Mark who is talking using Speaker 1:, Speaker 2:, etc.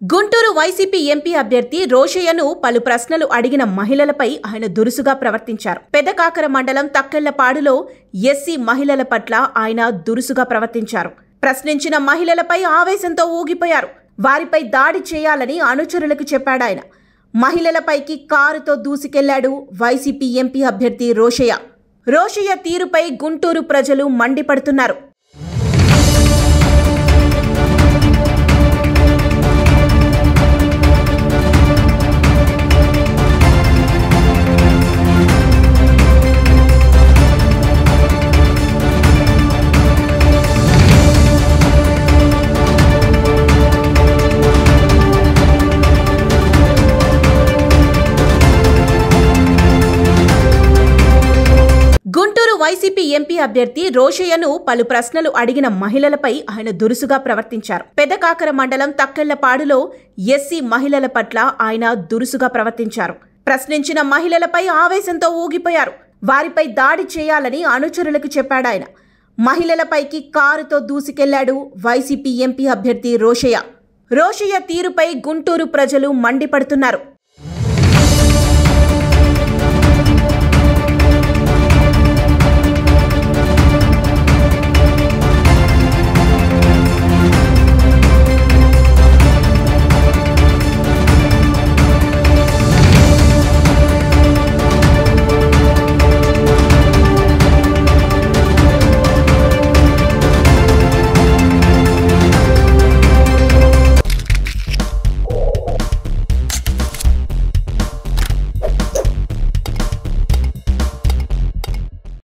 Speaker 1: Guntur YCP MP అభ్యర్థి రోషయ్యను పలు ప్రశ్నలు అడిగిన మహిళలపై ఆయన దురుసుగా ప్రవర్తించారు. పెదకాకర మండలం తక్కెళ్లపాడులో ఎస్సీ మహిళల పట్ల ఆయన దురుసుగా ప్రవర్తించారు. ప్రశ్నించిన మహిళలపై ఆవేశంతో ఊగిపోయారు. వారిపై దాడి చేయాలని అనుచరులకు చెప్పాడాయన. మహిళలపైకి కారుతో దూసుకెళ్లాడు వైసీపీ ఎంపీ అభ్యర్థి రోషయ్య. రోషయ్య తీరుపై గుంటూరు ప్రజలు మండిపడుతున్నారు. గుంటూరు వైసీపీ ఎంపీ అభ్యర్థి రోషయ్యను పలు ప్రశ్నలు అడిగిన మహిళలపై ఆయన దురుసుగా ప్రవర్తించారు. పెదకాకర మండలం తక్కెళ్లపాడులో ఎస్సీ మహిళల పట్ల ఆయన దురుసుగా ప్రవర్తించారు. ప్రశ్నించిన మహిళలపై ఆవేశంతో ఊగిపోయారు. వారిపై దాడి చేయాలని అనుచరులకు చెప్పాడాయన. మహిళలపైకి కారుతో దూసుకెళ్లాడు వైసీపీ ఎంపీ అభ్యర్థి రోషయ్య. రోషయ్య తీరుపై గుంటూరు ప్రజలు మండిపడుతున్నారు.